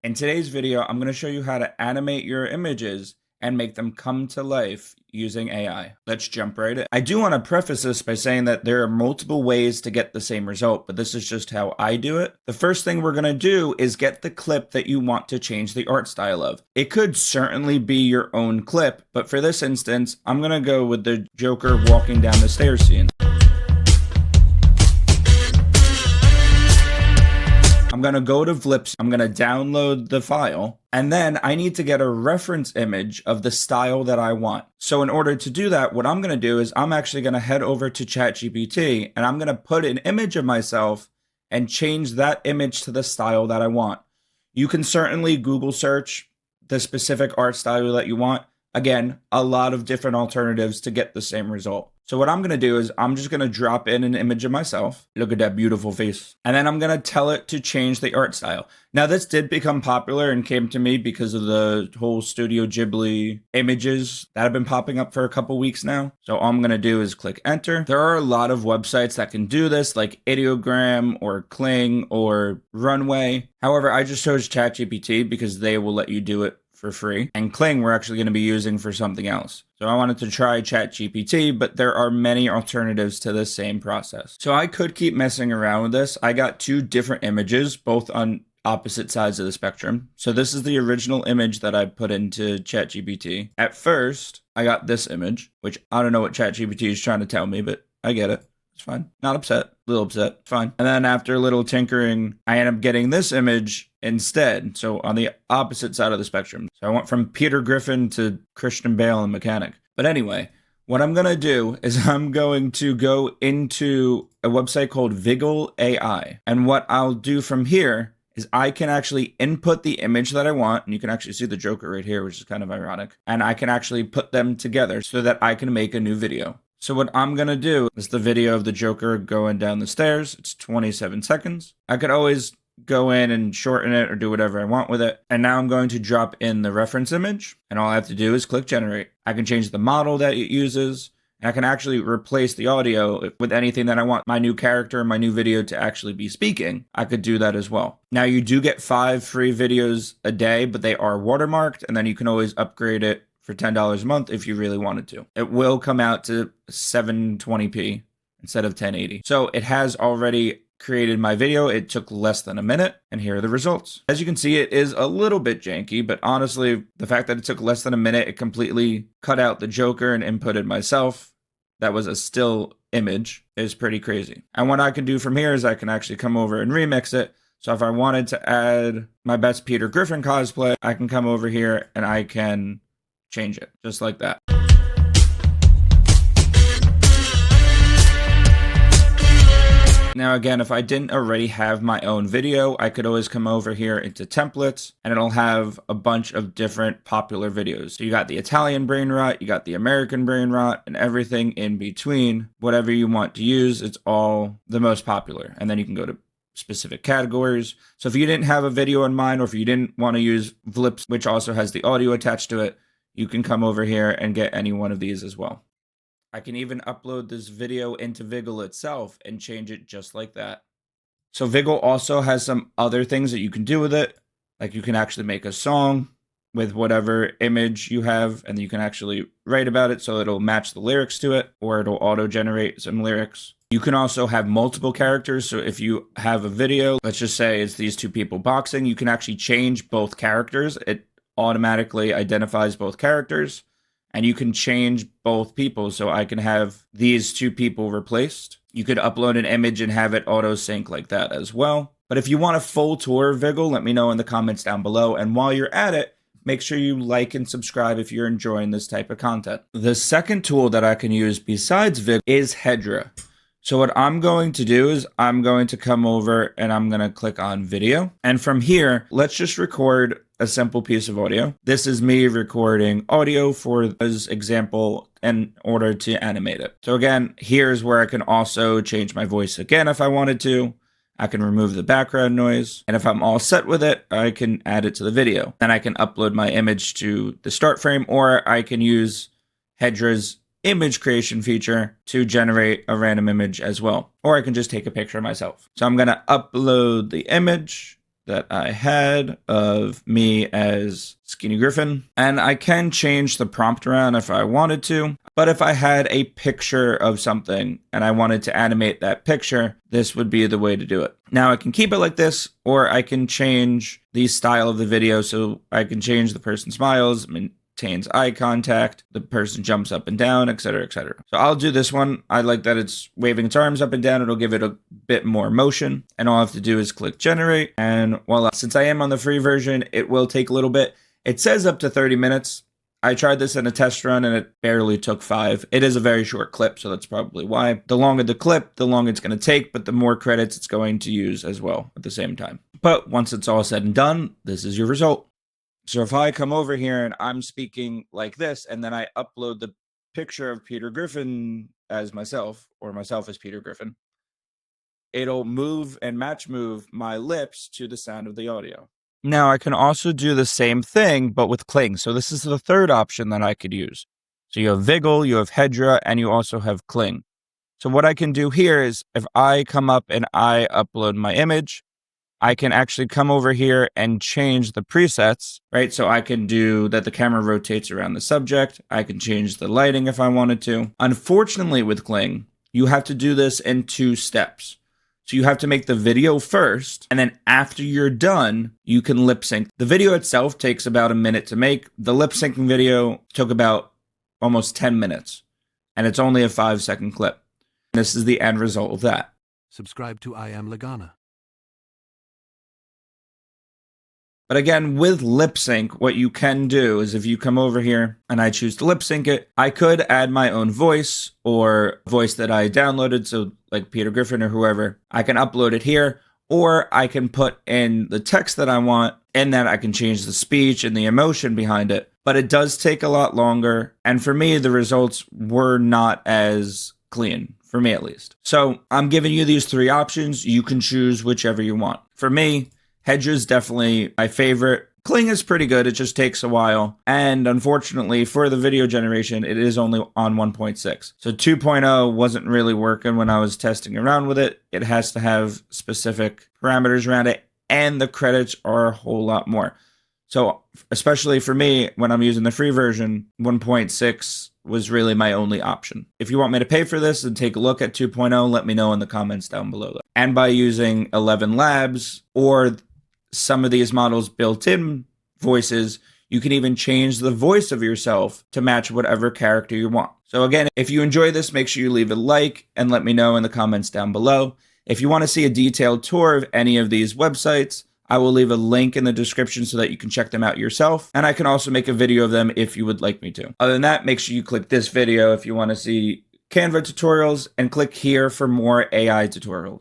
In today's video, I'm going to show you how to animate your images and make them come to life using AI. Let's jump right in. I do want to preface this by saying that there are multiple ways to get the same result, but this is just how I do it. The first thing we're going to do is get the clip that you want to change the art style of. It could certainly be your own clip, but for this instance, I'm going to go with the Joker walking down the stairs scene. I'm going to go to Vlips, I'm going to download the file, and then I need to get a reference image of the style that I want. So in order to do that, what I'm going to do is I'm actually going to head over to ChatGPT, and I'm going to put an image of myself and change that image to the style that I want. You can certainly Google search the specific art style that you want. Again, a lot of different alternatives to get the same result. So what I'm going to do is I'm just going to drop in an image of myself. Look at that beautiful face. And then I'm going to tell it to change the art style. Now, this did become popular and came to me because of the whole Studio Ghibli images that have been popping up for a couple weeks now. So all I'm going to do is click enter. There are a lot of websites that can do this, like Ideogram or Kling or Runway. However, I just chose ChatGPT because they will let you do it for free. And Kling we're actually going to be using for something else. So I wanted to try ChatGPT, but there are many alternatives to the same process. So I could keep messing around with this. I got two different images, both on opposite sides of the spectrum. So this is the original image that I put into ChatGPT. At first, I got this image, which I don't know what ChatGPT is trying to tell me, but I get it. It's fine. Not upset. A little upset. Fine. And then after a little tinkering, I end up getting this image instead. So on the opposite side of the spectrum. So I went from Peter Griffin to Christian Bale and Mechanic. But anyway, what I'm going to do is I'm going to go into a website called Vigle AI. And what I'll do from here is I can actually input the image that I want. And you can actually see the Joker right here, which is kind of ironic. And I can actually put them together so that I can make a new video. So what I'm going to do is the video of the Joker going down the stairs. It's 27 seconds. I could always go in and shorten it or do whatever I want with it. And now I'm going to drop in the reference image. And all I have to do is click generate. I can change the model that it uses. And I can actually replace the audio with anything that I want my new character and my new video to actually be speaking. I could do that as well. Now you do get 5 free videos a day, but they are watermarked. And then you can always upgrade it for $10 a month if you really wanted to. It will come out to 720p instead of 1080. So it has already created my video. It took less than a minute, and here are the results. As you can see, it is a little bit janky, but honestly, the fact that it took less than a minute, it completely cut out the Joker and inputted myself. That was a still image, is pretty crazy. And what I can do from here is I can actually come over and remix it. So if I wanted to add my best Peter Griffin cosplay, I can come over here and I can change it just like that. Now again, if I didn't already have my own video, I could always come over here into templates and it'll have a bunch of different popular videos. So you got the Italian brain rot, you got the American brain rot, and everything in between. Whatever you want to use, it's all the most popular. And then you can go to specific categories. So if you didn't have a video in mind, or if you didn't want to use Vlips, which also has the audio attached to it, you can come over here and get any one of these as well. I can even upload this video into Vigle itself and change it just like that. So Vigle also has some other things that you can do with it. Like you can actually make a song with whatever image you have, and you can actually write about it so it'll match the lyrics to it, or it'll auto-generate some lyrics. You can also have multiple characters. So if you have a video, let's just say it's these two people boxing, you can actually change both characters. It automatically identifies both characters, and you can change both people. So I can have these two people replaced. You could upload an image and have it auto sync like that as well. But if you want a full tour of Vigle, let me know in the comments down below. And while you're at it, make sure you like and subscribe if you're enjoying this type of content. The second tool that I can use besides Vigle is Hedra. So what I'm going to do is I'm going to come over and I'm going to click on video. And from here, let's just record a simple piece of audio. This is me recording audio for this example in order to animate it. So again, here's where I can also change my voice again if I wanted to. I can remove the background noise. And if I'm all set with it, I can add it to the video. Then I can upload my image to the start frame, or I can use Hedra's image creation feature to generate a random image as well. Or I can just take a picture of myself. So I'm going to upload the image. that I had of me as Skinny Griffin. And I can change the prompt around if I wanted to. But if I had a picture of something and I wanted to animate that picture, this would be the way to do it. Now I can keep it like this, or I can change the style of the video. So I can change the person smiles, maintains eye contact, the person jumps up and down, etc., etc. So I'll do this one. I like that it's waving its arms up and down. It'll give it a bit more motion. And all I have to do is click generate. And voila, since I am on the free version, it will take a little bit. It says up to 30 minutes. I tried this in a test run and it barely took 5. It is a very short clip, so that's probably why. The longer the clip, the longer it's going to take, but the more credits it's going to use as well at the same time. But once it's all said and done, this is your result. So if I come over here and I'm speaking like this, and then I upload the picture of Peter Griffin as myself, or myself as Peter Griffin, it'll move and match move my lips to the sound of the audio. Now I can also do the same thing, but with Kling. So this is the third option that I could use. So you have Vigle, you have Hedra, and you also have Kling. So what I can do here is if I come up and I upload my image, I can actually come over here and change the presets, right? So I can do that the camera rotates around the subject. I can change the lighting if I wanted to. Unfortunately with Kling, you have to do this in 2 steps. So you have to make the video first, and then after you're done, you can lip sync. The video itself takes about a minute to make. The lip syncing video took about almost 10 minutes, and it's only a 5-second clip. This is the end result of that. Subscribe to I Am Lagana. But again, with lip sync, what you can do is if you come over here and I choose to lip sync it, I could add my own voice or voice that I downloaded. So like Peter Griffin or whoever, I can upload it here, or I can put in the text that I want, and then I can change the speech and the emotion behind it. But it does take a lot longer. And for me, the results were not as clean, for me at least. So I'm giving you these 3 options. You can choose whichever you want. For me, Hedra is definitely my favorite. Kling is pretty good. It just takes a while. And unfortunately, for the video generation, it is only on 1.6. So 2.0 wasn't really working when I was testing around with it. It has to have specific parameters around it, and the credits are a whole lot more. So especially for me, when I'm using the free version, 1.6 was really my only option. If you want me to pay for this and take a look at 2.0, let me know in the comments down below. And by using 11 Labs or some of these models built-in voices, you can even change the voice of yourself to match whatever character you want. So again, if you enjoy this, make sure you leave a like and let me know in the comments down below. If you want to see a detailed tour of any of these websites, I will leave a link in the description so that you can check them out yourself. And I can also make a video of them if you would like me to. Other than that, make sure you click this video if you want to see Canva tutorials, and click here for more AI tutorials.